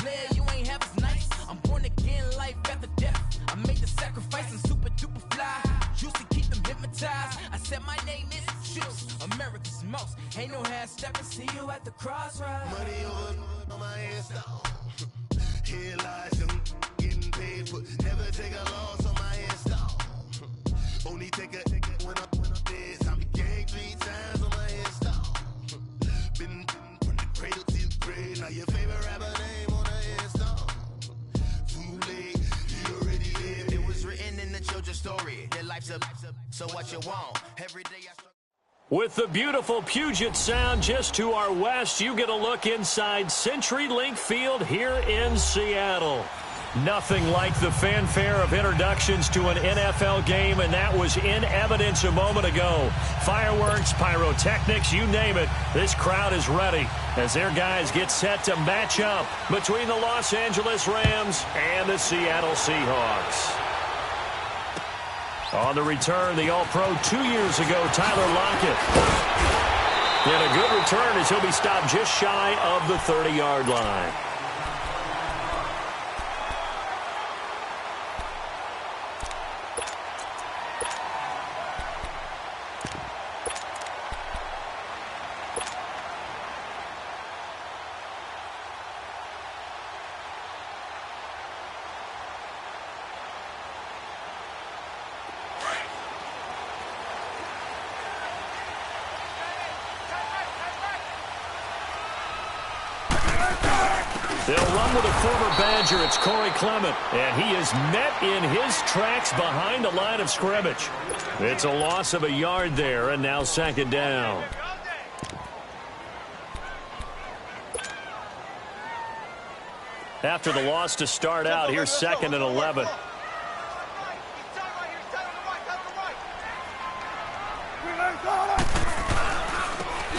player, you ain't half as nice. I'm born again, life after death. I made the sacrifice, I'm super duper fly. Used to keep them hypnotized. I said my name is Juice, America's most. Ain't no half stepping, see you at the crossroads. Money over on my install. Here lies them getting paid for. Never take a loss on my install. Only take a when I'm dead. I'm gang 3 times on my install. Been from the cradle to the grave. Now your favorite rapper name on the install. Too late, you already lived. It was written in the children's story. Your life's a so what you want. Every day I struggle. With the beautiful Puget Sound just to our west, you get a look inside CenturyLink Field here in Seattle. Nothing like the fanfare of introductions to an NFL game, and that was in evidence a moment ago. Fireworks, pyrotechnics, you name it. This crowd is ready as their guys get set to match up between the Los Angeles Rams and the Seattle Seahawks. On the return, the All-Pro 2 years ago, Tyler Lockett. And a good return as he'll be stopped just shy of the 30-yard line. They'll run with a former Badger. It's Corey Clement, and he is met in his tracks behind the line of scrimmage. It's a loss of a yard there, and now second down. After the loss to start out, here's 2nd and 11.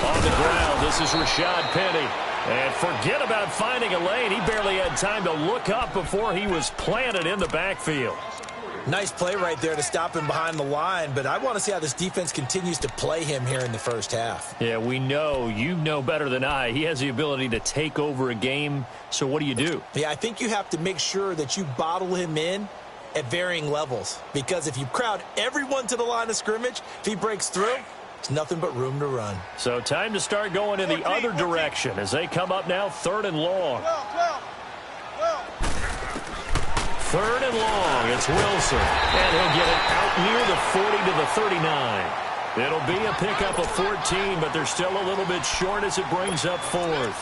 On the ground, this is Rashad Penny. And forget about finding a lane. He barely had time to look up before he was planted in the backfield. Nice play right there to stop him behind the line, but I want to see how this defense continues to play him here in the first half. Yeah, we know. You know better than I. He has the ability to take over a game, so what do? Yeah, I think you have to make sure that you bottle him in at varying levels, because if you crowd everyone to the line of scrimmage, if he breaks through, it's nothing but room to run. So time to start going in the other direction as they come up now 3rd and long. 3rd and long. It's Wilson. And he'll get it out near the 40 to the 39. It'll be a pickup of 14, but they're still a little bit short as it brings up 4th.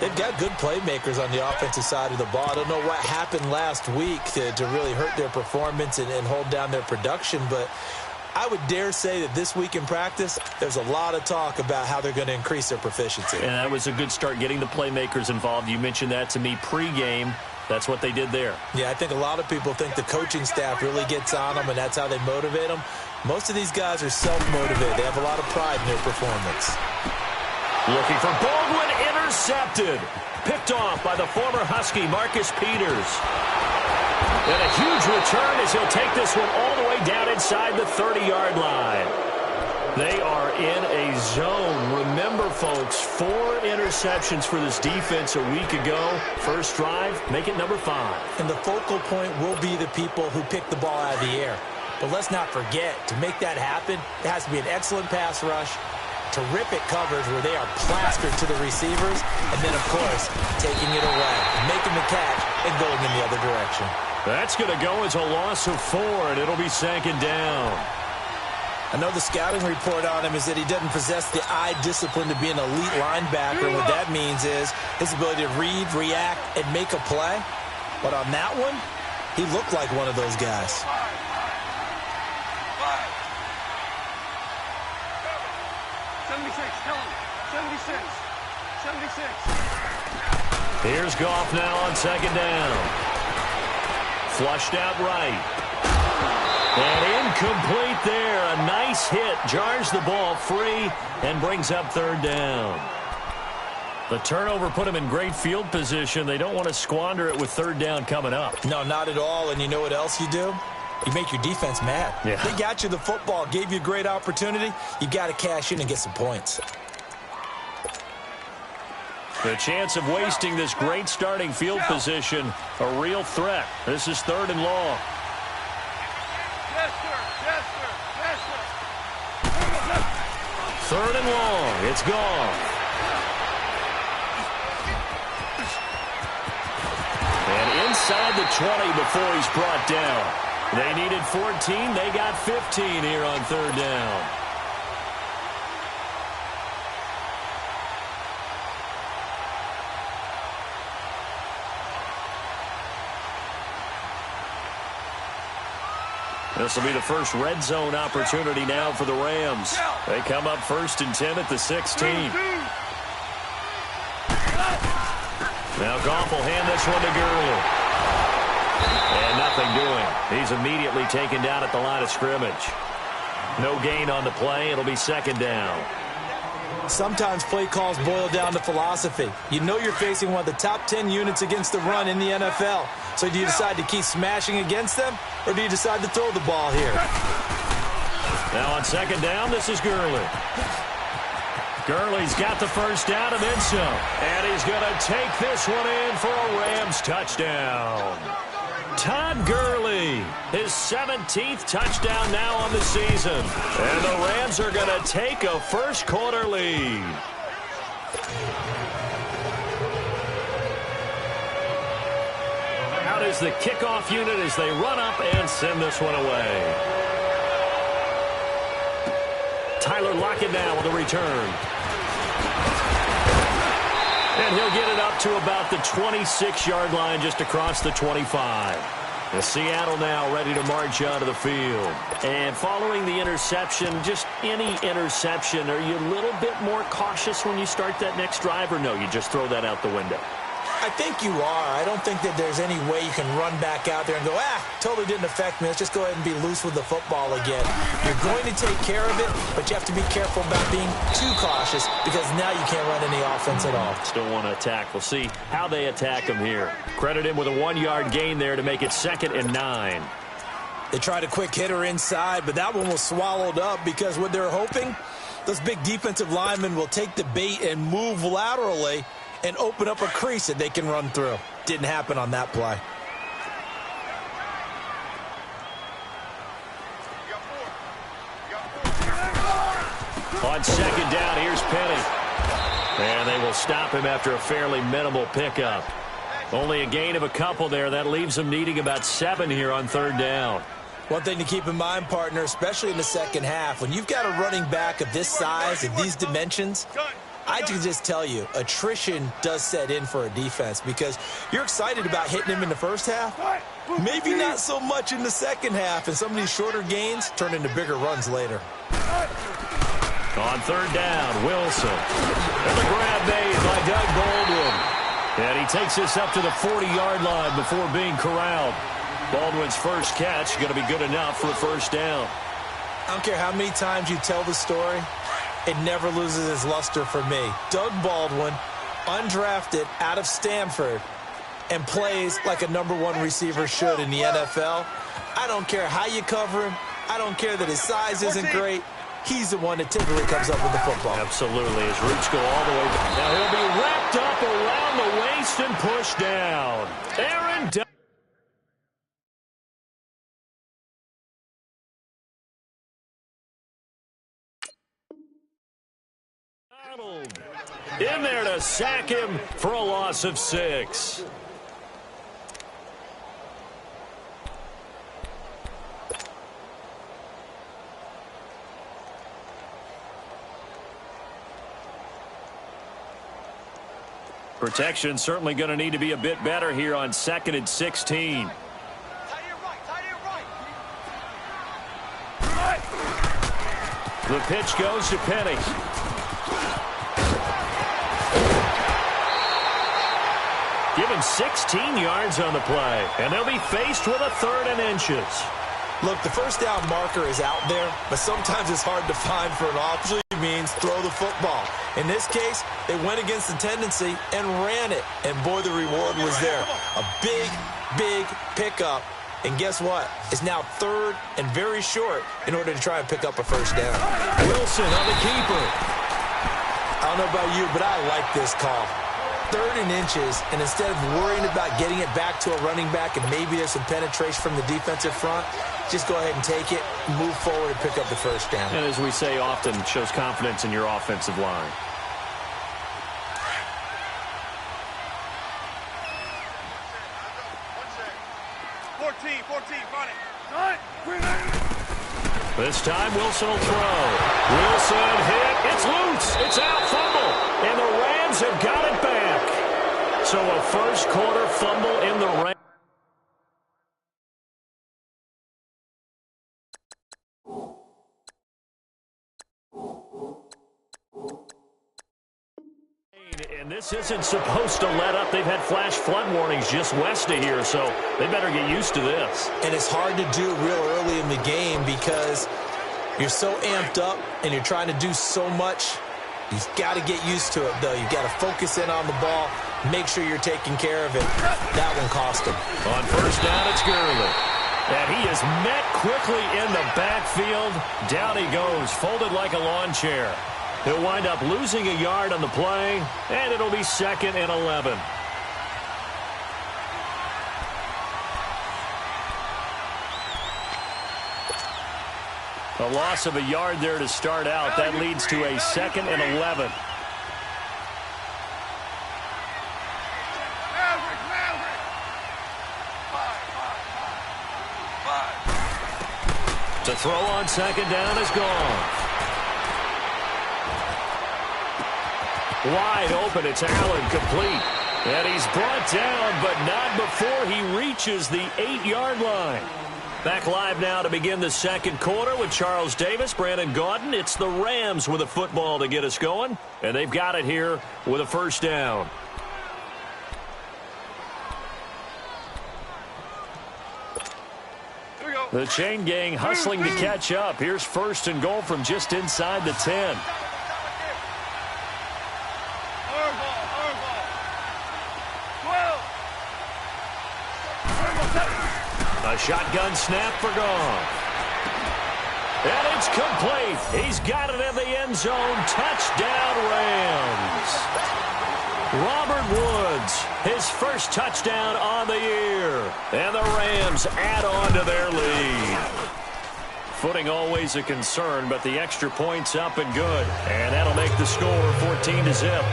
They've got good playmakers on the offensive side of the ball. I don't know what happened last week to really hurt their performance and hold down their production, but I would dare say that this week in practice, there's a lot of talk about how they're going to increase their proficiency. And that was a good start, getting the playmakers involved. You mentioned that to me pregame. That's what they did there. Yeah, I think a lot of people think the coaching staff really gets on them, and that's how they motivate them. Most of these guys are self-motivated. They have a lot of pride in their performance. Looking for Baldwin, intercepted. Picked off by the former Husky, Marcus Peters. And a huge return as he'll take this one all the way down inside the 30-yard line. They are in a zone. Remember, folks, 4 interceptions for this defense a week ago. First drive, make it number 5. And the focal point will be the people who pick the ball out of the air. But let's not forget, to make that happen, it has to be an excellent pass rush, terrific coverage where they are plastered to the receivers, and then, of course, taking it away, making the catch, and going in the other direction. That's going to go as a loss of 4, and it'll be 2nd down. I know the scouting report on him is that he doesn't possess the eye discipline to be an elite linebacker. What that means is his ability to read, react, and make a play. But on that one, he looked like one of those guys. Here's Goff now on 2nd down. Flushed out right. And incomplete there. A nice hit. Jars the ball free and brings up 3rd down. The turnover put him in great field position. They don't want to squander it with 3rd down coming up. No, not at all. And you know what else you do? You make your defense mad. Yeah. They got you the football, gave you a great opportunity. You got to cash in and get some points. The chance of wasting this great starting field position, a real threat. This is 3rd and long. Yes, sir. Yes, sir. Yes, sir. 3rd and long. It's gone. And inside the 20 before he's brought down. They needed 14. They got 15 here on 3rd down. This will be the first red zone opportunity now for the Rams. They come up 1st and 10 at the 16. Now Goff will hand this one to Gurley. And nothing doing. He's immediately taken down at the line of scrimmage. No gain on the play. It'll be 2nd down. Sometimes play calls boil down to philosophy. You know you're facing one of the top 10 units against the run in the NFL. So do you decide to keep smashing against them, or do you decide to throw the ball here? Now on 2nd down, this is Gurley. Gurley's got the 1st down and then some. And he's going to take this one in for a Rams touchdown. Todd Gurley, his 17th touchdown now on the season. And the Rams are going to take a first-quarter lead. Out is the kickoff unit as they run up and send this one away. Tyler Lockett now with a return. And he'll get it up to about the 26-yard line just across the 25. The Seattle now ready to march out of the field. And following the interception, just any interception, are you a little bit more cautious when you start that next drive, or no, you just throw that out the window? I think you are. I don't think that there's any way you can run back out there and go, totally didn't affect me. Let's just go ahead and be loose with the football again. You're going to take care of it, but you have to be careful about being too cautious because now you can't run any offense at all. Still want to attack. We'll see how they attack him here. Credit him with a 1-yard gain there to make it 2nd and 9. They tried a quick hitter inside, but that one was swallowed up because what they're hoping, those big defensive linemen will take the bait and move laterally and open up a crease that they can run through. Didn't happen on that play. On 2nd down, here's Penny. And they will stop him after a fairly minimal pickup. Only a gain of a couple there. That leaves them needing about 7 here on 3rd down. One thing to keep in mind, partner, especially in the second half, when you've got a running back of this size, of these dimensions, I can just tell you, attrition does set in for a defense because you're excited about hitting him in the first half. Maybe not so much in the second half, and some of these shorter gains turn into bigger runs later. On 3rd down, Wilson. And the grab made by Doug Baldwin. And he takes this up to the 40-yard line before being corralled. Baldwin's first catch going to be good enough for a 1st down. I don't care how many times you tell the story, it never loses its luster for me. Doug Baldwin, undrafted out of Stanford, and plays like a #1 receiver should in the NFL. I don't care how you cover him. I don't care that his size isn't great. He's the one that typically comes up with the football. Absolutely. His roots go all the way back. Now he'll be wrapped up around the waist and pushed down. Aaron Donald in there to sack him for a loss of 6. Protection certainly going to need to be a bit better here on 2nd and 16. The pitch goes to Penny. Give him 16 yards on the play, and they'll be faced with a 3rd and inches. Look, the 1st down marker is out there, but sometimes it's hard to find for an offense. It means throw the football. In this case, they went against the tendency and ran it, and boy, the reward was there. A big, big pickup, and guess what? It's now 3rd and very short in order to try and pick up a 1st down. Wilson on the keeper. I don't know about you, but I like this call. 3rd and inches, and instead of worrying about getting it back to a running back and maybe there's some penetration from the defensive front, just go ahead and take it, move forward, and pick up the first down. And as we say often, shows confidence in your offensive line. This time, Wilson will throw. Wilson hit. It's loose. It's out. Fumble. And the Rams have got it back. So a first quarter fumble in the Rams. And this isn't supposed to let up. They've had flash flood warnings just west of here, so they better get used to this. And it's hard to do real early in the game because you're so amped up and you're trying to do so much. You've got to get used to it, though. You've got to focus in on the ball, make sure you're taking care of it. That one cost him. On first down, it's Gurley. And he is met quickly in the backfield. Down he goes, folded like a lawn chair. He'll wind up losing a yard on the play, and it'll be 2nd and 11. A loss of a yard there to start out. That leads to a 2nd and 11. To throw on 2nd down is gone. Wide open, it's Allen, complete. And he's brought down, but not before he reaches the 8-yard line. Back live now to begin the 2nd quarter with Charles Davis, Brandon Gaudin. It's the Rams with a football to get us going, and they've got it here with a first down. The chain gang hustling to catch up. Here's 1st and goal from just inside the 10. A shotgun snap for Goff. And it's complete. He's got it in the end zone. Touchdown, Rams. Robert Woods, his first touchdown on the year. And the Rams add on to their lead. Footing always a concern, but the extra point's up and good. And that'll make the score 14-0.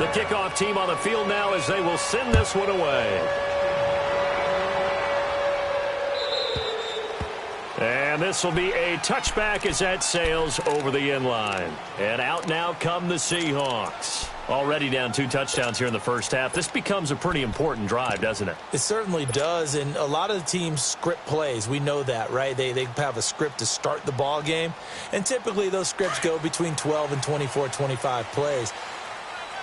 The kickoff team on the field now as they will send this one away. And this will be a touchback as that sails over the end line. And out now come the Seahawks. Already down 2 touchdowns here in the first half. This becomes a pretty important drive, doesn't it? It certainly does, and a lot of the teams script plays. We know that, right? They have a script to start the ball game, and typically those scripts go between 12 and 24, 25 plays.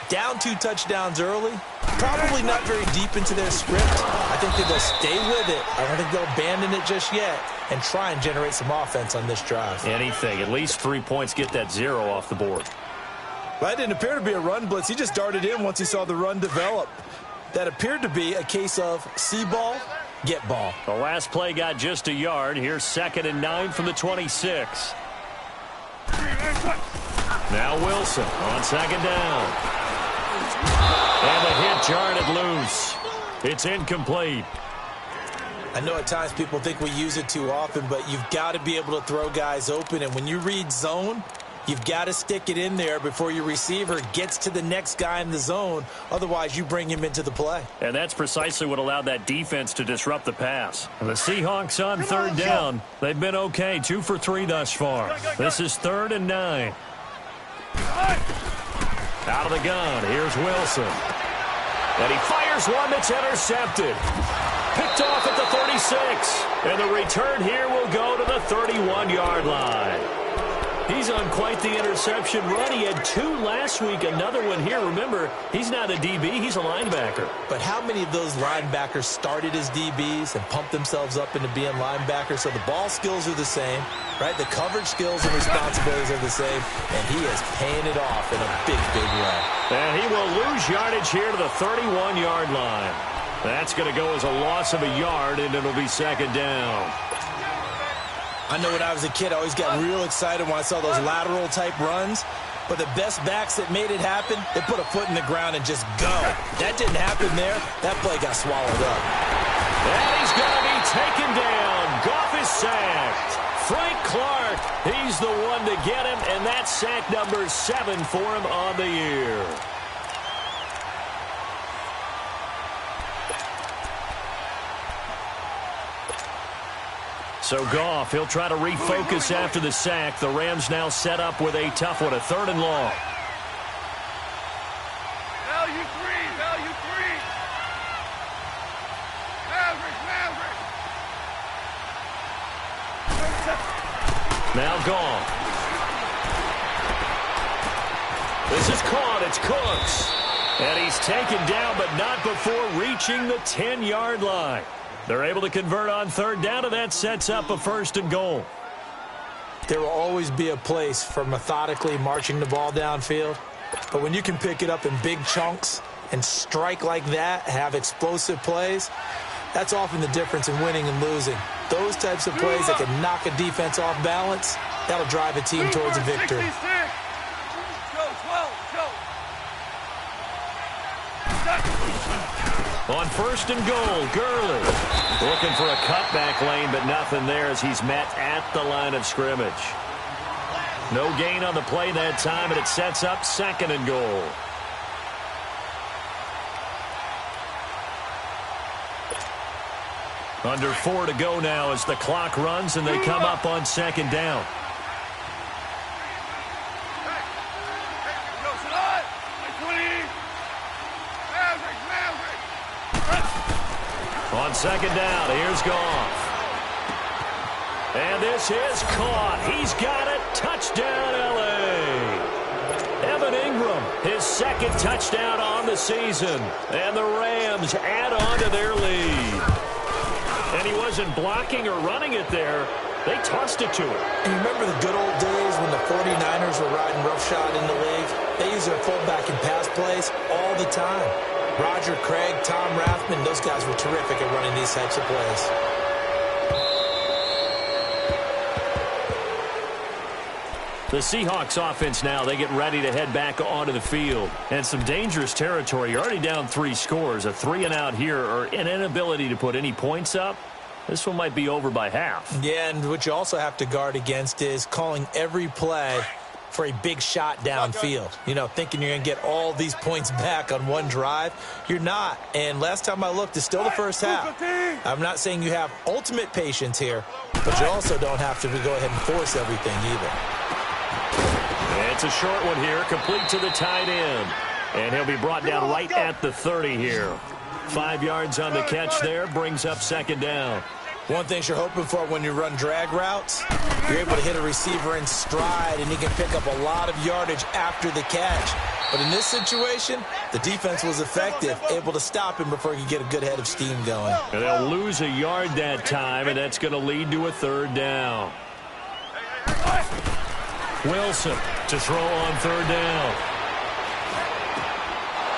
Down 2 touchdowns early, probably not very deep into their script. I think that they'll stay with it. I don't think they'll abandon it just yet and try and generate some offense on this drive. Anything. At least 3 points, get that 0 off the board. That didn't appear to be a run blitz. He just darted in once he saw the run develop. That appeared to be a case of see ball, get ball. The last play got just a yard. Here's 2nd and 9 from the 26. Now Wilson on 2nd down. And the hit jarred it loose. It's incomplete. I know at times people think we use it too often, but you've got to be able to throw guys open. And when you read zone, you've got to stick it in there before your receiver gets to the next guy in the zone. Otherwise, you bring him into the play. And that's precisely what allowed that defense to disrupt the pass. And the Seahawks on 3rd down. They've been okay, 2 for 3 thus far. This is 3rd and 9. Out of the gun, here's Wilson. And he fires one that's intercepted. Picked off at the 36. And the return here will go to the 31-yard line. He's on quite the interception run. He had 2 last week, another one here. Remember, he's not a DB, he's a linebacker. But how many of those linebackers started as DBs and pumped themselves up into being linebackers? So the ball skills are the same, right? The coverage skills and responsibilities are the same, and he is paying it off in a big, big way. And he will lose yardage here to the 31-yard line. That's going to go as a loss of a yard, and it'll be 2nd down. I know when I was a kid, I always got real excited when I saw those lateral-type runs. But the best backs that made it happen, they put a foot in the ground and just go. That didn't happen there. That play got swallowed up. And he's going to be taken down. Goff is sacked. Frank Clark, he's the one to get him, and that's sack number 7 for him on the year. So Goff, he'll try to refocus after the sack. The Rams now set up with a tough one, a 3rd and long. Value three. Maverick. Now Goff. This is caught. It's Cooks. And he's taken down, but not before reaching the 10-yard line. They're able to convert on 3rd down, and that sets up a 1st and goal. There will always be a place for methodically marching the ball downfield. But when you can pick it up in big chunks and strike like that, have explosive plays, that's often the difference in winning and losing. Those types of plays that can knock a defense off balance, that'll drive a team towards a victory. On 1st and goal, Gurley looking for a cutback lane, but nothing there as he's met at the line of scrimmage. No gain on the play that time, and it sets up 2nd and goal. Under 4 to go now as the clock runs, and they come up on 2nd down. On 2nd down, here's Goff. And this is caught. He's got it. Touchdown, L.A. Evan Ingram, his 2nd touchdown on the season. And the Rams add on to their lead. And he wasn't blocking or running it there. They tossed it to him. And you remember the good old days when the 49ers were riding roughshod in the league? They used their fullback in pass plays all the time. Roger Craig, Tom Rathman, those guys were terrific at running these types of plays. The Seahawks offense now, they get ready to head back onto the field. And some dangerous territory. You're already down 3 scores. A 3-and-out here or an inability to put any points up. This one might be over by half. Yeah, and what you also have to guard against is calling every play for a big shot downfield. You know, thinking you're going to get all these points back on one drive. You're not. And last time I looked, it's still the first half. I'm not saying you have ultimate patience here, but you also don't have to go ahead and force everything either. It's a short one here, complete to the tight end. And he'll be brought down right at the 30 here. 5 yards on the catch there, brings up 2nd down. One thing you're hoping for when you run drag routes, you're able to hit a receiver in stride, and he can pick up a lot of yardage after the catch. But in this situation, the defense was effective, able to stop him before he could get a good head of steam going. And they'll lose a yard that time, and that's going to lead to a 3rd down. Wilson to throw on 3rd down.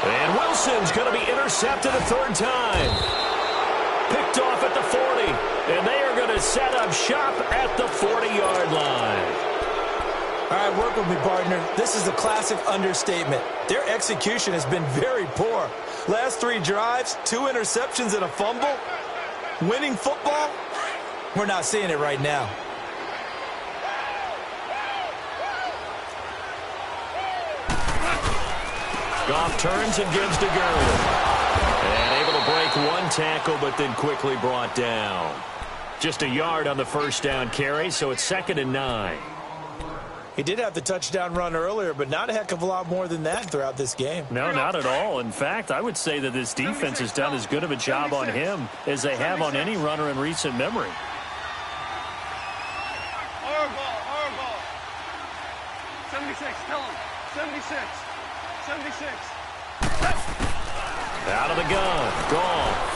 And Wilson's going to be intercepted a 3rd time. Picked off at the 40, and they are going to set up shop at the 40-yard line. All right, work with me, partner. This is a classic understatement. Their execution has been very poor. Last 3 drives, 2 interceptions and a fumble. Winning football? We're not seeing it right now. Goff turns and gives to Gurley. And able to break 1 tackle, but then quickly brought down. Just a yard on the 1st down carry, so it's 2nd and 9. He did have the touchdown run earlier, but not a heck of a lot more than that throughout this game. No, not at all. In fact, I would say that this defense has done as good of a job on him as they have on any runner in recent memory. Hard ball. 76, tell him. 76. 76. Out of the gun. Goff.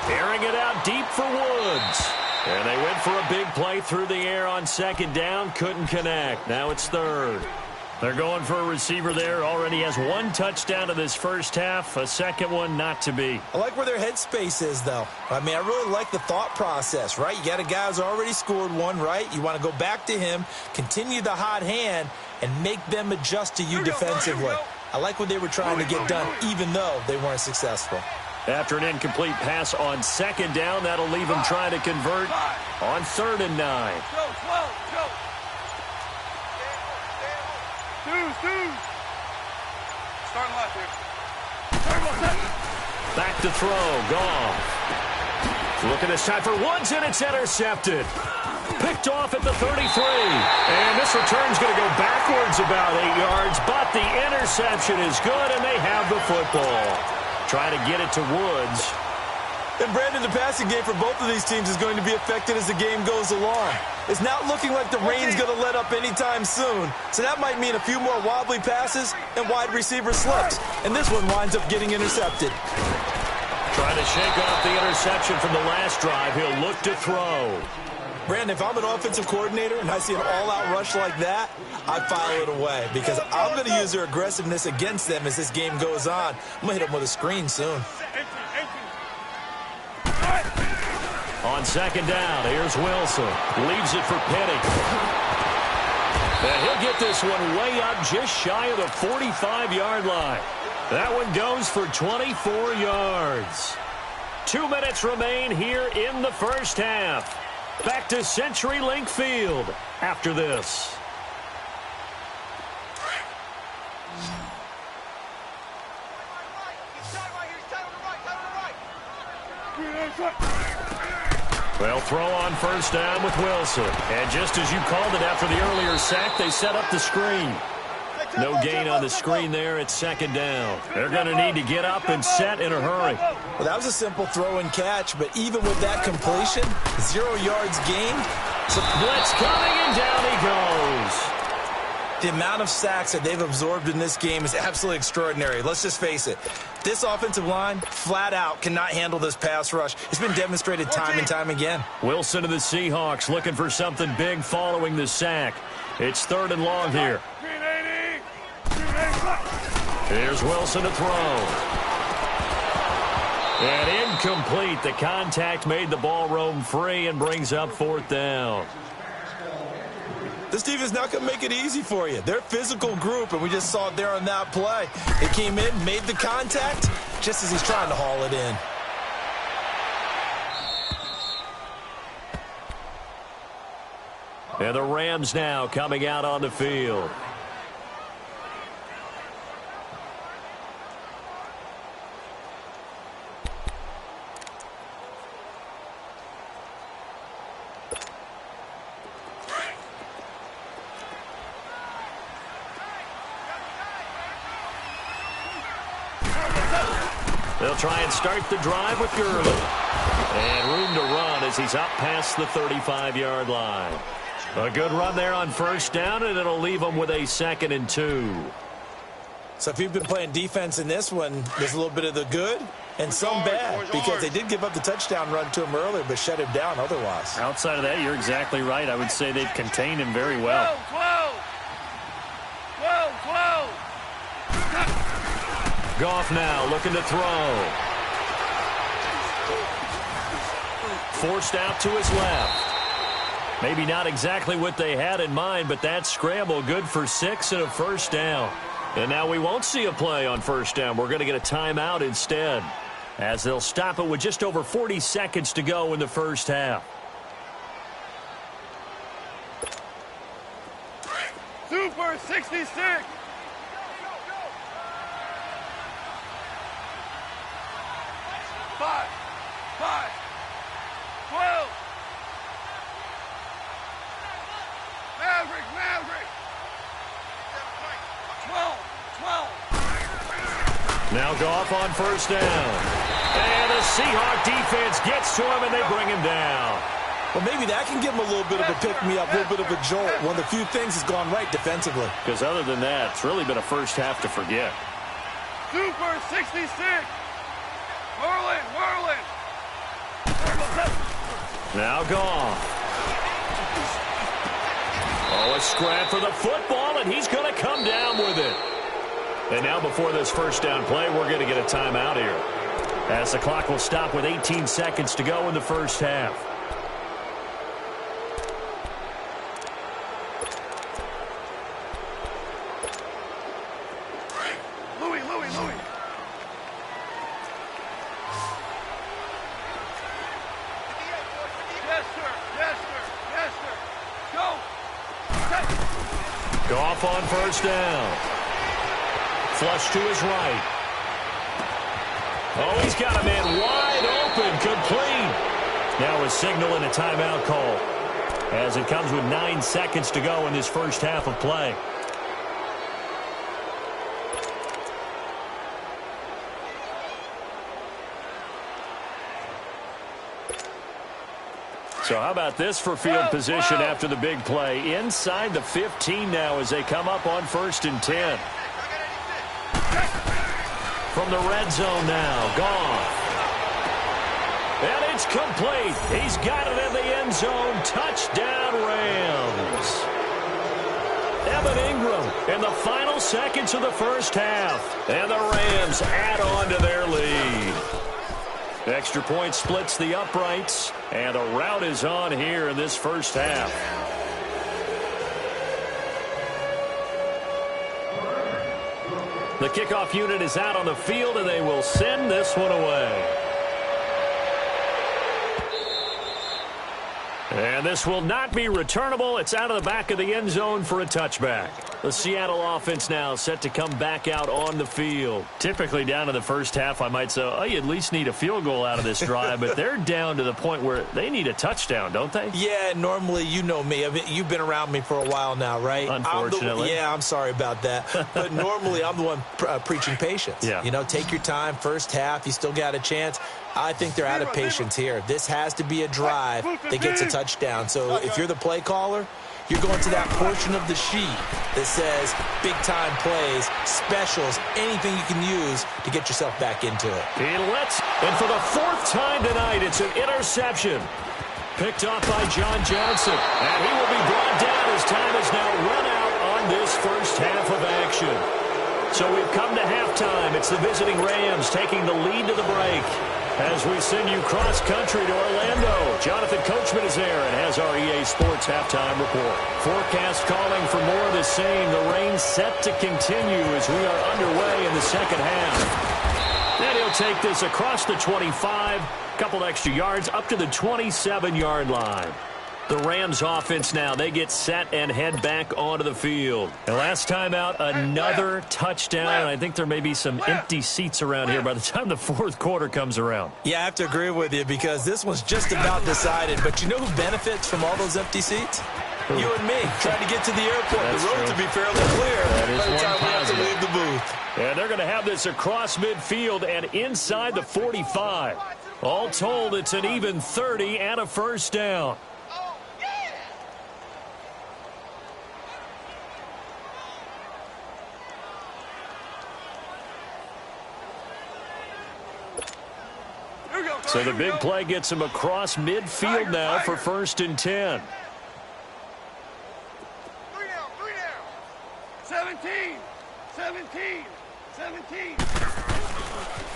Airing it out deep for Woods. And they went for a big play through the air on 2nd down. Couldn't connect. Now it's 3rd. They're going for a receiver there. Already has one touchdown in this first half. A second one not to be. I like where their headspace is, though. I mean, I really like the thought process, right? You got a guy who's already scored one, right? You want to go back to him, continue the hot hand, and make them adjust to you defensively. I like what they were trying to get done, even though they weren't successful. After an incomplete pass on second down, that'll leave them trying to convert on 3rd and 9. Go, 12, go. Deuce. Starting left here. Back to throw. Goff. Looking this time for Woods, and it's intercepted. Picked off at the 33. And this return's going to go backwards about 8 yards, but the interception is good, and they have the football. Trying to get it to Woods. And, Brandon, the passing game for both of these teams is going to be affected as the game goes along. It's not looking like the rain's going to let up anytime soon, so that might mean a few more wobbly passes and wide receiver slips. And this one winds up getting intercepted. Trying to shake off the interception from the last drive. He'll look to throw. Brandon, if I'm an offensive coordinator and I see an all-out rush like that, I file it away because I'm going to use their aggressiveness against them as this game goes on. I'm going to hit them with a screen soon. On second down, here's Wilson. Leaves it for Penny. And he'll get this one way up just shy of the 45-yard line. That one goes for 24 yards. 2 minutes remain here in the first half. Back to CenturyLink Field after this. Well, throw on first down with Wilson. And just as you called it after the earlier sack, they set up the screen. No gain on the screen there at second down. They're going to need to get up and set in a hurry. Well, that was a simple throw and catch, but even with that completion, 0 yards gained. So blitz coming, and down he goes. The amount of sacks that they've absorbed in this game is absolutely extraordinary. Let's just face it. This offensive line, flat out, cannot handle this pass rush. It's been demonstrated time and time again. Wilson of the Seahawks looking for something big following the sack. It's 3rd and long here. Here's Wilson to throw. And incomplete. The contact made the ball roam free and brings up 4th down. This team is not going to make it easy for you. They're a physical group, and we just saw it there on that play. They came in, made the contact, just as he's trying to haul it in. And the Rams now coming out on the field. They'll try and start the drive with Gurley. And room to run as he's up past the 35-yard line. A good run there on first down, and it'll leave them with a 2nd and 2. So if you've been playing defense in this one, there's a little bit of the good and some bad, because they did give up the touchdown run to him earlier, but shut him down otherwise. Outside of that, you're exactly right. I would say they've contained him very well. 12. Goff now looking to throw. Forced out to his left. Maybe not exactly what they had in mind, but that scramble good for 6 and a first down. And now we won't see a play on first down. We're going to get a timeout instead, as they'll stop it with just over 40 seconds to go in the first half. Super 66. 5, 12. Maverick. 12. Now Goff on first down. And the Seahawk defense gets to him, and they bring him down. Well, maybe that can give him a little bit of a pick-me-up, a little bit of a jolt. One of the few things has gone right defensively. Because other than that, it's really been a first half to forget. Super 66. Whirling. Now Goff. Oh, a scrap for the football, and he's going to come down with it. And now before this first down play, we're going to get a timeout here, as the clock will stop with 18 seconds to go in the first half. Louis. Yes, sir. Go. Goff on first down. Flush to his right. Oh, he's got a man wide open, complete. Now a signal and a timeout call, as it comes with 9 seconds to go in this first half of play. So how about this for field position after the big play? Inside the 15 now as they come up on 1st and 10. From the red zone now, Goff. And it's complete. He's got it in the end zone. Touchdown, Rams. Evan Ingram in the final seconds of the first half. And the Rams add on to their lead. Extra point splits the uprights, and a rout is on here in this first half. The kickoff unit is out on the field, and they will send this one away. And this will not be returnable. It's out of the back of the end zone for a touchback. The Seattle offense now set to come back out on the field. Typically down to the first half, I might say, oh, you at least need a field goal out of this drive, but they're down to the point where they need a touchdown, don't they? Yeah, normally, you know me. You've been around me for a while now, right? Unfortunately. I'm sorry about that. But normally, I'm the one preaching patience. Yeah. You know, take your time. First half, you still got a chance. I think they're out of patience here. This has to be a drive that gets a touchdown. So if you're the play caller, you're going to that portion of the sheet that says big-time plays, specials, anything you can use to get yourself back into it. And for the 4th time tonight, it's an interception. Picked off by John Johnson. And he will be brought down as time has now run out on this first half of action. So we've come to halftime. It's the visiting Rams taking the lead to the break. As we send you cross-country to Orlando, Jonathan Coachman is there and has our EA Sports halftime report. Forecast calling for more of the same. The rain set to continue as we are underway in the second half. And he'll take this across the 25, a couple extra yards, up to the 27-yard line. The Rams offense now, they get set and head back onto the field. And last time out, another touchdown. And I think there may be some empty seats around here by the time the 4th quarter comes around. Yeah, I have to agree with you because this one's just about decided. But you know who benefits from all those empty seats? You and me, trying to get to the airport. That's the road true. to be fairly clear That is by the one time we have to positive. leave the booth. And they're going to have this across midfield and inside the 45. All told, it's an even 30 and a first down. So the big play gets him across midfield now for 1st and 10. 17.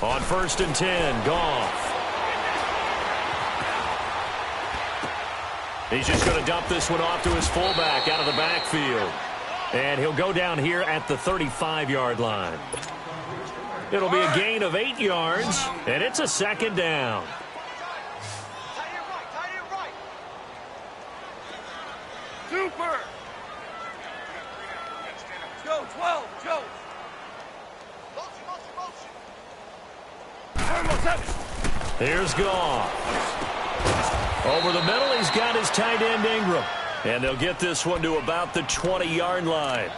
On 1st and 10, Goff. He's just going to dump this one off to his fullback out of the backfield. And he'll go down here at the 35-yard line. It'll be a gain of 8 yards, and it's a 2nd down. Super. Go, 12, Joe. Here's Goff. Over the middle, he's got his tight end Ingram. And they'll get this one to about the 20-yard line.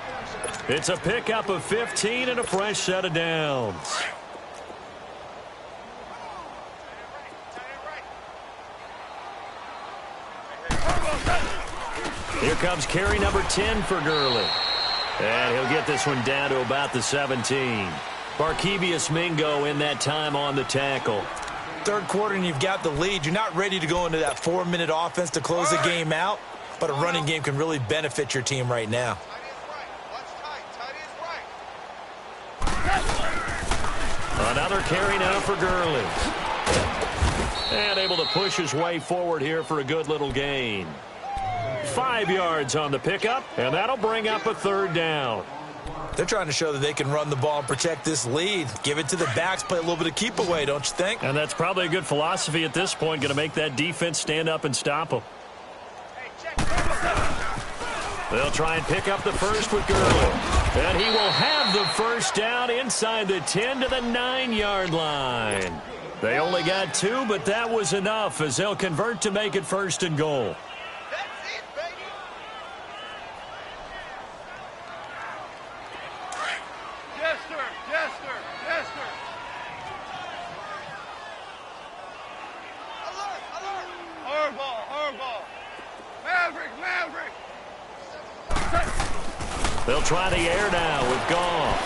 It's a pickup of 15 and a fresh set of downs. Here comes carry number 10 for Gurley. And he'll get this one down to about the 17. Barkevious Mingo in that time on the tackle. 3rd quarter and you've got the lead. You're not ready to go into that 4-minute offense to close the game out. but a running game can really benefit your team right now. Another carry now for Gurley. And able to push his way forward here for a good little gain. 5 yards on the pickup, and that'll bring up a third down. They're trying to show that they can run the ball and protect this lead. Give it to the backs, play a little bit of keep away, don't you think? And that's probably a good philosophy at this point, going to make that defense stand up and stop them. They'll try and pick up the first with Gurley. And he will have the first down inside the 10 to the 9-yard line. They only got 2, but that was enough as they'll convert to make it 1st and goal. They'll try the air now with Goff.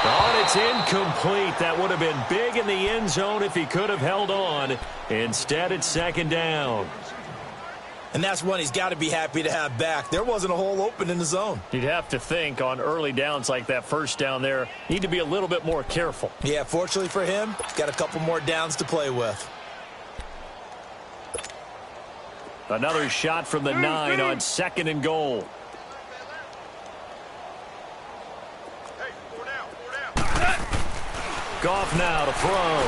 Oh, it's incomplete. That would have been big in the end zone if he could have held on. Instead, it's 2nd down. And that's one he's got to be happy to have back. There wasn't a hole open in the zone. You'd have to think on early downs like that first down there, need to be a little bit more careful. Yeah, fortunately for him, he's got a couple more downs to play with. Another shot from the 9 on 2nd and goal. Goff now to throw.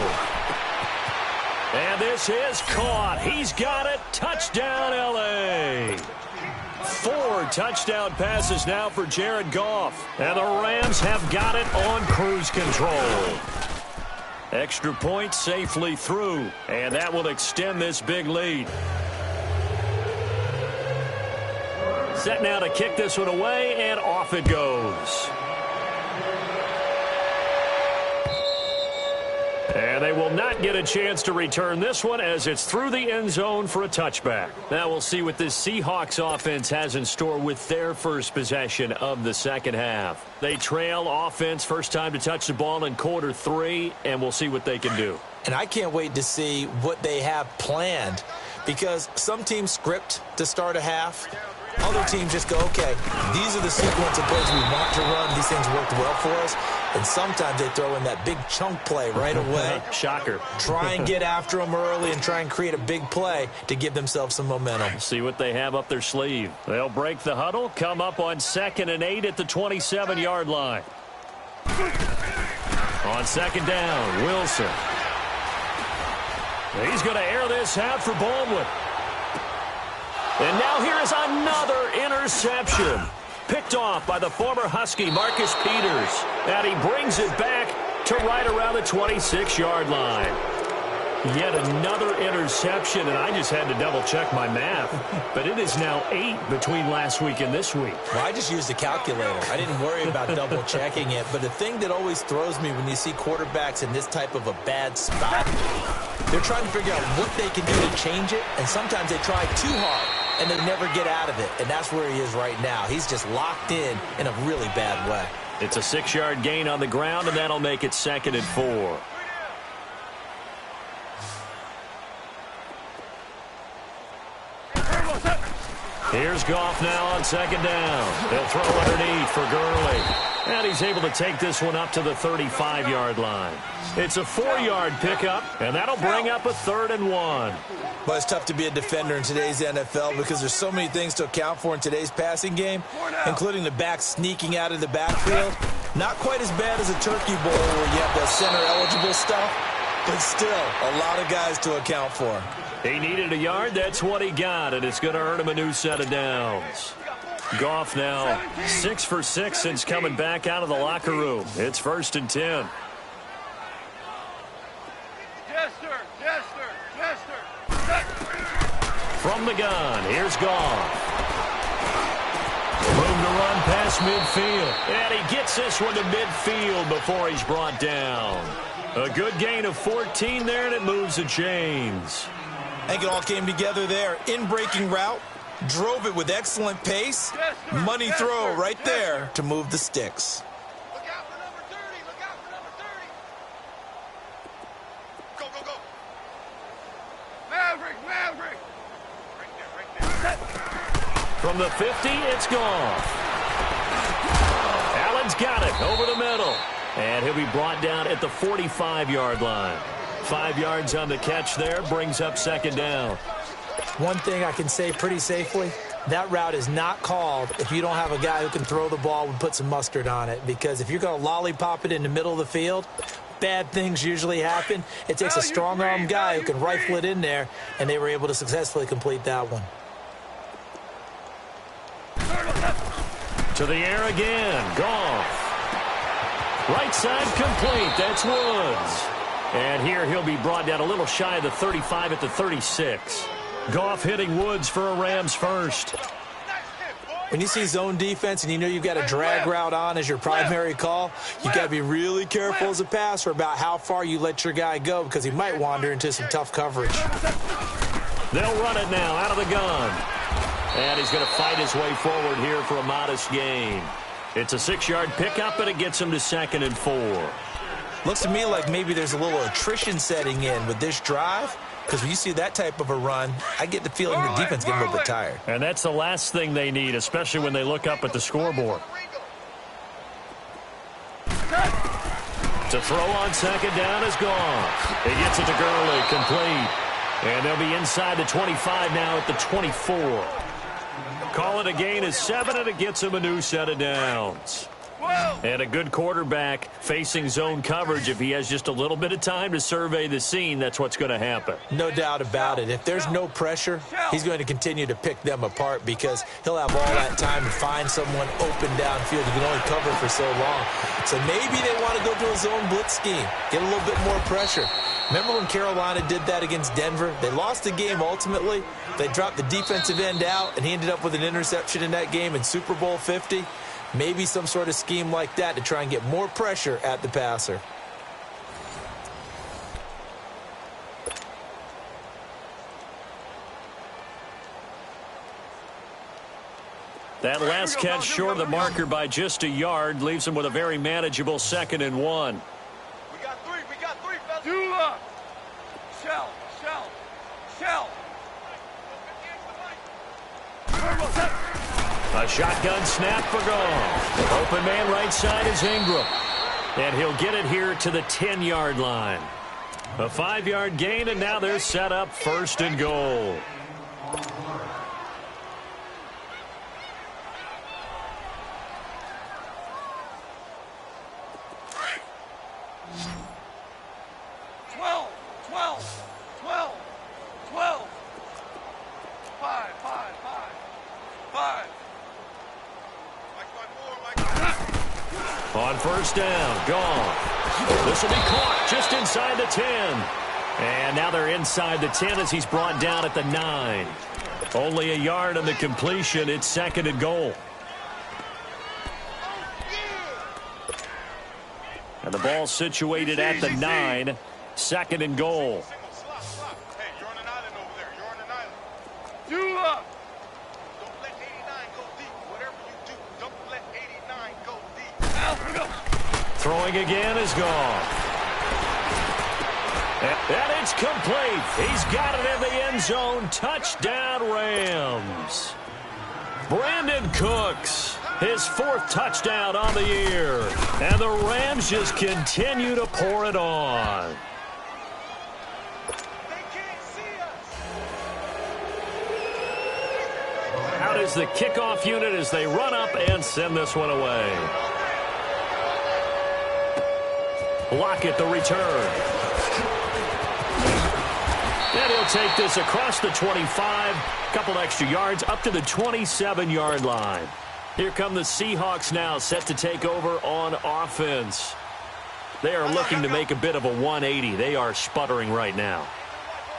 And this is caught. He's got it. Touchdown, L.A. 4 touchdown passes now for Jared Goff. And the Rams have got it on cruise control. Extra point safely through. And that will extend this big lead. Set now to kick this one away, and off it goes. And they will not get a chance to return this one as it's through the end zone for a touchback. Now we'll see what this Seahawks offense has in store with their first possession of the second half. They trail offense, first time to touch the ball in quarter 3, and we'll see what they can do. And I can't wait to see what they have planned, because some teams script to start a half. Other teams just go, okay, these are the sequence of plays we want to run. These things worked well for us. And sometimes they throw in that big chunk play right away. Shocker. Try and get after them early and try and create a big play to give themselves some momentum. See what they have up their sleeve. They'll break the huddle, come up on 2nd and 8 at the 27-yard line. On 2nd down, Wilson. He's going to air this out for Baldwin. And now here is another interception. Picked off by the former Husky, Marcus Peters. And he brings it back to right around the 26-yard line. Yet another interception, and I just had to double-check my math. But it is now 8 between last week and this week. Well, I just used a calculator. I didn't worry about double-checking it. But the thing that always throws me when you see quarterbacks in this type of a bad spot, they're trying to figure out what they can do to change it, and sometimes they try too hard, and they never get out of it. And that's where he is right now. He's just locked in a really bad way. It's a 6-yard gain on the ground, and that'll make it 2nd and 4. Here's Goff now on 2nd down. They'll throw underneath for Gurley. And he's able to take this one up to the 35-yard line. It's a 4-yard pickup, and that'll bring up a 3rd and 1. But it's tough to be a defender in today's NFL because there's so many things to account for in today's passing game, including the back sneaking out of the backfield. Not quite as bad as a turkey bowl where you have the center-eligible stuff, but still a lot of guys to account for. He needed a yard. That's what he got, and it's going to earn him a new set of downs. Goff now 6 for 6 since coming back out of the locker room. It's 1st and 10. From the gun, here's Goff. Room to run past midfield. And he gets this one to midfield before he's brought down. A good gain of 14 there, and it moves the chains. I think it all came together there. In-breaking route, drove it with excellent pace. Money throw right there to move the sticks. Look out for number 30. Look out for number 30. Go, go, go. Maverick, Maverick. From the 50, it's gone. Allen's got it over the middle. And he'll be brought down at the 45-yard line. 5 yards on the catch there, brings up second down. One thing I can say pretty safely, that route is not called if you don't have a guy who can throw the ball and put some mustard on it. Because if you're going to lollipop it in the middle of the field, bad things usually happen. It takes a strong-arm guy who can rifle it in there, and they were able to successfully complete that one. To the air again, Goff. Right side complete, that's Woods. And here he'll be brought down a little shy of the 35 at the 36. Goff hitting Woods for a Rams first. When you see zone defense and you know you've got a drag route on as your primary call, you've got to be really careful as a passer about how far you let your guy go because he might wander into some tough coverage. They'll run it now out of the gun. And he's going to fight his way forward here for a modest gain. It's a 6-yard pickup, and it gets him to 2nd and 4. Looks to me like maybe there's a little attrition setting in with this drive, because when you see that type of a run, I get the feeling the defense getting a little bit tired. And that's the last thing they need, especially when they look up at the scoreboard. To throw on second down is gone. He gets it to Gurley, complete. And they'll be inside the 25 now at the 24. Call it a gain of 7, and it gets him a new set of downs. And a good quarterback facing zone coverage. If he has just a little bit of time to survey the scene, that's what's going to happen. No doubt about it. If there's no pressure, he's going to continue to pick them apart because he'll have all that time to find someone open downfield. You can only cover for so long. So maybe they want to go to a zone blitz scheme, get a little bit more pressure. Remember when Carolina did that against Denver? They lost the game ultimately. They dropped the defensive end out, and he ended up with an interception in that game in Super Bowl 50. Maybe some sort of scheme like that to try and get more pressure at the passer. That last catch short of the marker by just a yard leaves him with a very manageable 2nd and 1. We got three, fellas. Dula. Shell. A shotgun snap for Goff. Open man right side is Ingram. And he'll get it here to the 10-yard line. A 5-yard gain, and now they're set up 1st and goal. On 1st down, Goff. This will be caught just inside the 10. And now they're inside the 10 as he's brought down at the 9. Only a yard on the completion. It's 2nd and goal. And the ball situated at the 9. 2nd and goal. Hey, you're on an island over there. You're on an island. Dula. Don't let 89 go deep. Whatever you do, don't let 89 go deep. Throwing again is Goff. And it's complete. He's got it in the end zone. Touchdown, Rams. Brandon Cooks, his 4th touchdown on the year. And the Rams just continue to pour it on. Out is the kickoff unit as they run up and send this one away. Lockett the return. And he'll take this across the 25. Couple extra yards up to the 27-yard line. Here come the Seahawks now set to take over on offense. They are looking to make a bit of a 180. They are sputtering right now.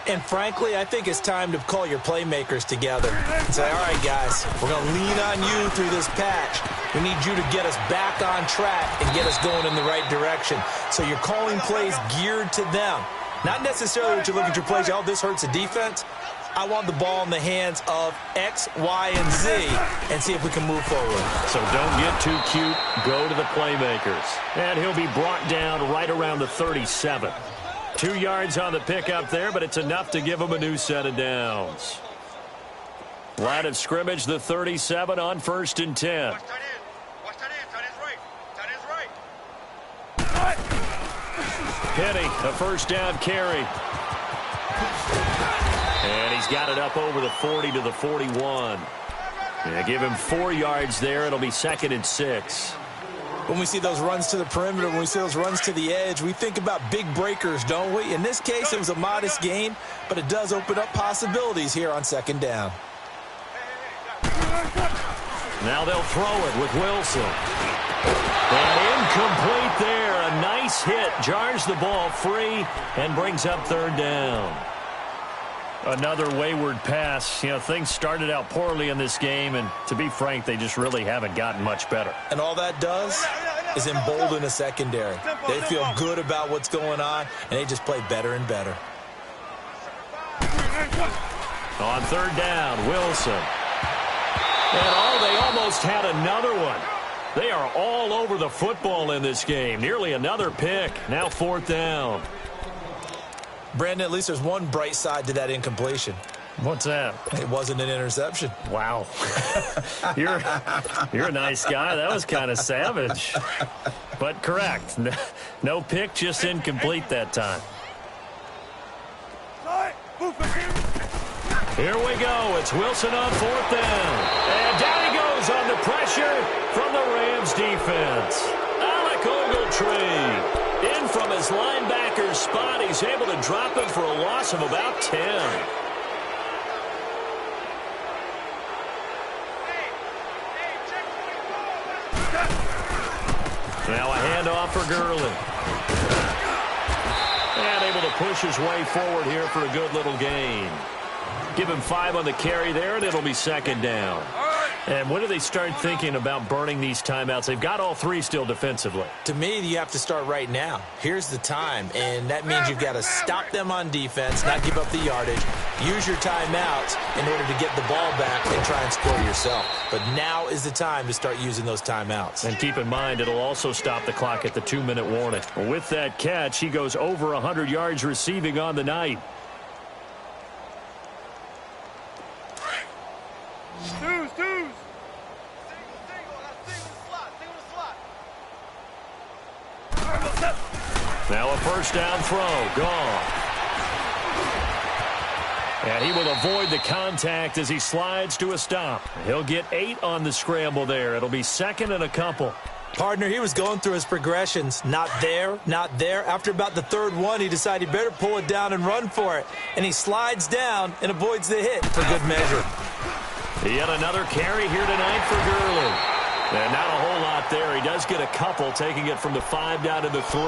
And frankly, I think it's time to call your playmakers together and say, all right, guys, we're going to lean on you through this patch. We need you to get us back on track and get us going in the right direction. So you're calling plays geared to them. Not necessarily what you look at your plays, oh, this hurts the defense. I want the ball in the hands of X, Y, and Z and see if we can move forward. So don't get too cute. Go to the playmakers. And he'll be brought down right around the 37. 2 yards on the pickup there, but it's enough to give him a new set of downs. Line of scrimmage, the 37 on 1st and 10. Watch tight end. Watch tight end. Tight end's right. Tight end's right. Penny, a first down carry. And he's got it up over the 40 to the 41. Yeah, give him 4 yards there. It'll be 2nd and 6. When we see those runs to the perimeter, when we see those runs to the edge, we think about big breakers, don't we? In this case, it was a modest gain, but it does open up possibilities here on 2nd down. Now they'll throw it with Wilson. And incomplete there. A nice hit. Jars the ball free and brings up 3rd down. Another wayward pass. You know, things started out poorly in this game, and to be frank, they just really haven't gotten much better. And all that does is embolden a secondary. They feel good about what's going on, and they just play better and better. On 3rd down, Wilson. And they almost had another one. They are all over the football in this game. Nearly another pick. Now 4th down. Brandon, at least there's one bright side to that incompletion. What's that? It wasn't an interception. Wow. You're a nice guy. That was kind of savage. But correct. No pick, just incomplete that time. Here we go. It's Wilson on 4th down. And down he goes under pressure from the Rams defense. Alec Ogletree in from his linebacker's spot. He's able to drop him for a loss of about 10. Now a handoff for Gurley. And able to push his way forward here for a good little gain. Give him 5 on the carry there, and it'll be 2nd down. And when do they start thinking about burning these timeouts? They've got all 3 still defensively. To me, you have to start right now. Here's the time, and that means you've got to stop them on defense, not give up the yardage, use your timeouts in order to get the ball back and try and score yourself. But now is the time to start using those timeouts. And keep in mind, it'll also stop the clock at the 2-minute warning. With that catch, he goes over 100 yards receiving on the night. Now a first down throw. Gone. And he will avoid the contact as he slides to a stop. He'll get 8 on the scramble there. It'll be 2nd and a couple. Partner, he was going through his progressions. Not there, not there. After about the 3rd one, he decided he better pull it down and run for it. And he slides down and avoids the hit for good measure. Yet another carry here tonight for Gurley. And not a whole lot there. He does get a couple, taking it from the 5 down to the 3.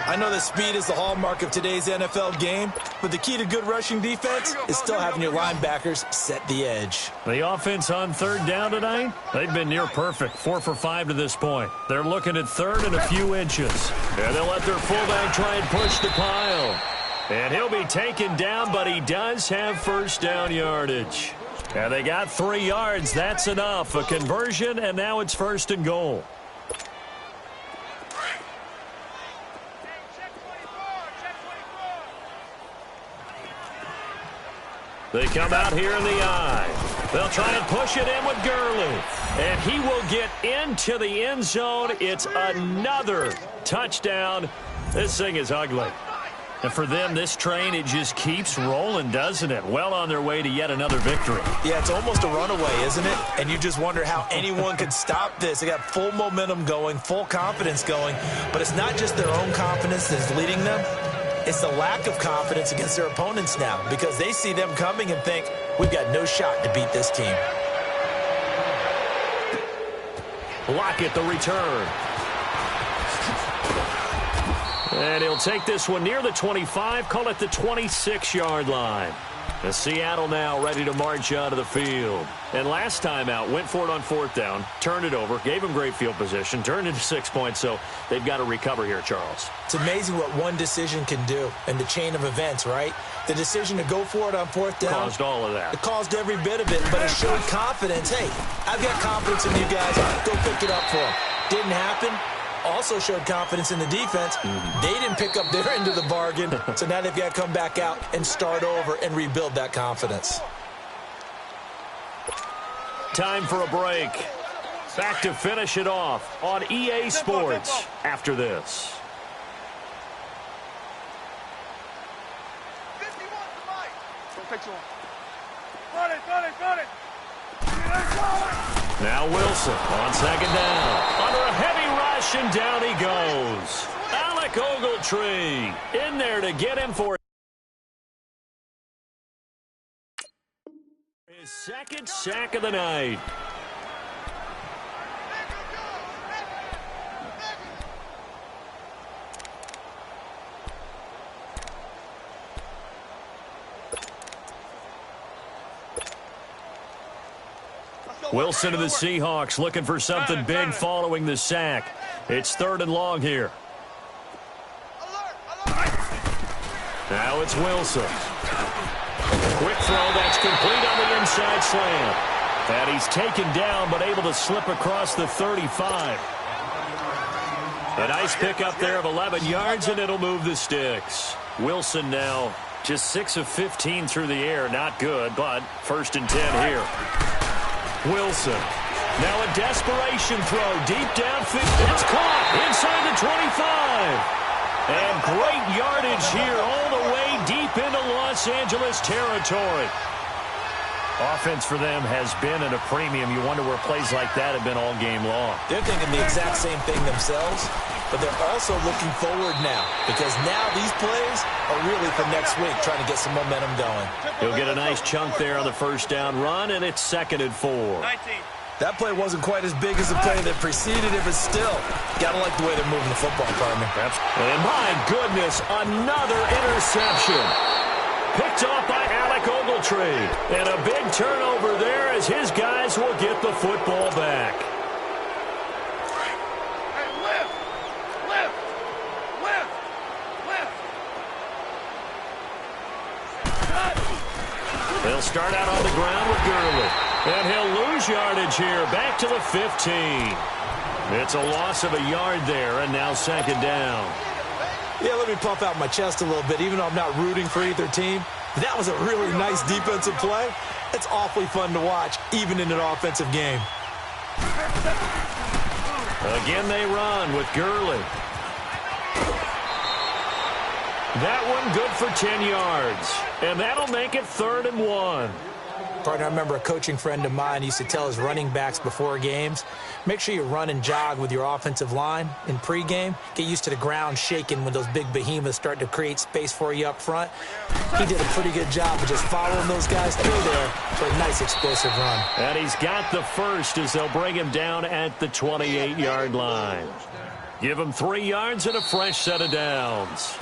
I know that speed is the hallmark of today's NFL game, but the key to good rushing defense is still having your linebackers set the edge. The offense on 3rd down tonight, they've been near perfect, 4 for 5 to this point. They're looking at 3rd and a few inches. And they'll let their fullback try and push the pile. And he'll be taken down, but he does have first down yardage. And they got 3 yards. That's enough. A conversion, and now it's 1st and goal. They come out here in the eye. They'll try and push it in with Gurley. And he will get into the end zone. It's another touchdown. This thing is ugly. And for them, this train, it just keeps rolling, doesn't it? Well on their way to yet another victory. Yeah, it's almost a runaway, isn't it? And you just wonder how anyone could stop this. They got full momentum going, full confidence going. But it's not just their own confidence that's leading them. It's the lack of confidence against their opponents now, because they see them coming and think, we've got no shot to beat this team. Lockett the return. And he'll take this one near the 25, call it the 26-yard line. The Seattle now ready to march out of the field. And last time out, went for it on 4th down, turned it over, gave him great field position, turned into 6 points, so they've got to recover here, Charles. It's amazing what one decision can do in the chain of events, right? The decision to go for it on 4th down. Caused all of that. It caused every bit of it, but it showed confidence. Hey, I've got confidence in you guys. Go pick it up for them. Didn't happen. Also showed confidence in the defense. They didn't pick up their end of the bargain, so now they've got to come back out and start over and rebuild that confidence. time for a break. Back to finish it off on EA Sports after this. 51 to Mike. Don't take too long. Run it. Now Wilson on second down. Under a heavy rush, and down he goes. Alec Ogletree in there to get him for his second sack of the night. Wilson to the Seahawks looking for something big following the sack. It's 3rd and long here. Now it's Wilson. Quick throw that's complete on the inside slant. And he's taken down but able to slip across the 35. A nice pickup there of 11 yards, and it'll move the sticks. Wilson now just 6 of 15 through the air. Not good, but 1st and 10 here. Wilson. Now a desperation throw deep downfield. It's caught inside the 25. And great yardage here all the way deep into Los Angeles territory. Offense for them has been at a premium. You wonder where plays like that have been all game long. They're thinking the exact same thing themselves, but they're also looking forward now, because now these plays are really for next week, trying to get some momentum going. He'll get a nice chunk there on the 1st down run, and it's 2nd and 4. 19. That play wasn't quite as big as the play that preceded it, but still, got to like the way they're moving the football, partner. And my goodness, another interception. Picked off by Alec Ogletree. And a big turnover there as his guys will get the football back. Hey, lift. They'll start out on the ground with Gurley. And he'll lose yardage here, back to the 15. It's a loss of a yard there, and now 2nd down. Yeah, let me pump out my chest a little bit, even though I'm not rooting for either team. That was a really nice defensive play. It's awfully fun to watch, even in an offensive game. Again they run with Gurley. That one good for 10 yards. And that'll make it 3rd and 1. Partner, I remember a coaching friend of mine used to tell his running backs before games, make sure you run and jog with your offensive line in pregame. Get used to the ground shaking when those big behemoths start to create space for you up front. He did a pretty good job of just following those guys through there for a nice explosive run. And he's got the first as they'll bring him down at the 28-yard line. Give him 3 yards and a fresh set of downs.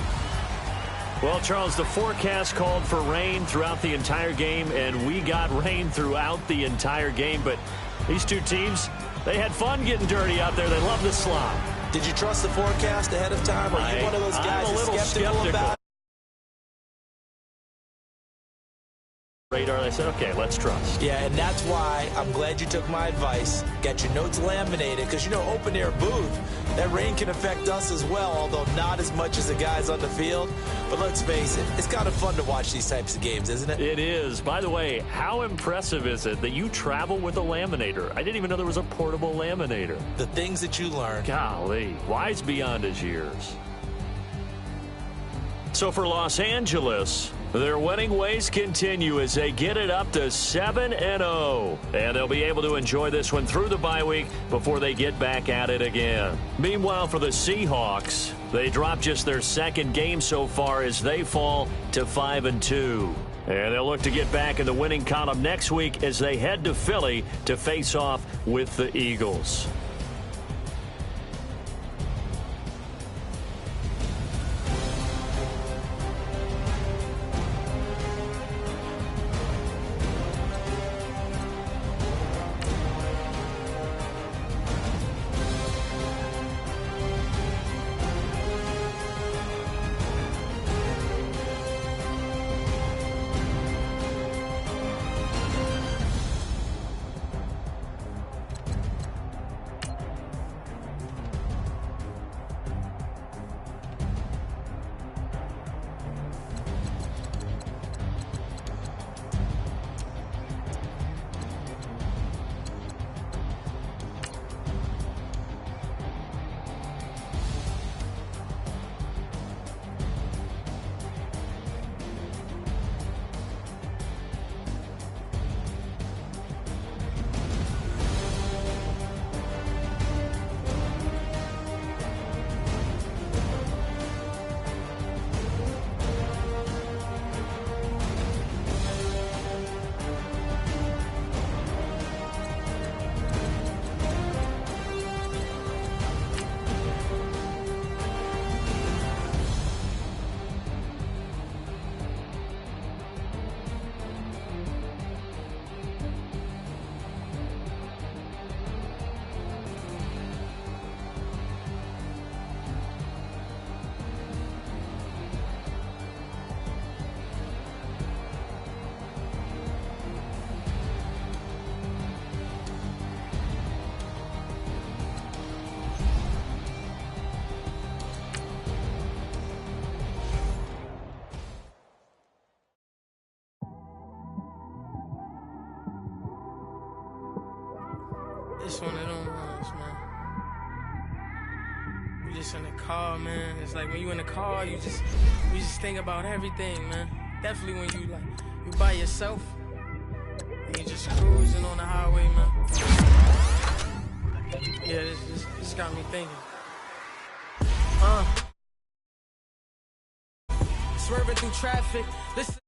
Well, Charles, the forecast called for rain throughout the entire game, and we got rain throughout the entire game. But these two teams, they had fun getting dirty out there. They love the slop. Did you trust the forecast ahead of time? Or are you one of those guys I'm a little skeptical about it? Radar, they said, okay, let's trust. Yeah, and that's why I'm glad you took my advice. Got your notes laminated, because, you know, open-air booth, that rain can affect us as well, although not as much as the guys on the field. But let's face it, it's kind of fun to watch these types of games, isn't it? It is. By the way, how impressive is it that you travel with a laminator? I didn't even know there was a portable laminator. The things that you learn. Golly, wise beyond his years. So for Los Angeles, their winning ways continue as they get it up to 7-0. And they'll be able to enjoy this one through the bye week before they get back at it again. Meanwhile, for the Seahawks, they drop just their 2nd game so far as they fall to 5-2. And they'll look to get back in the winning column next week as they head to Philly to face off with the Eagles. It's one of them ones, man. You just in the car, man. It's like when you in the car, you just think about everything, man. Definitely when you by yourself and you just cruising on the highway, man. Yeah, this got me thinking. Swerving through traffic. Listen.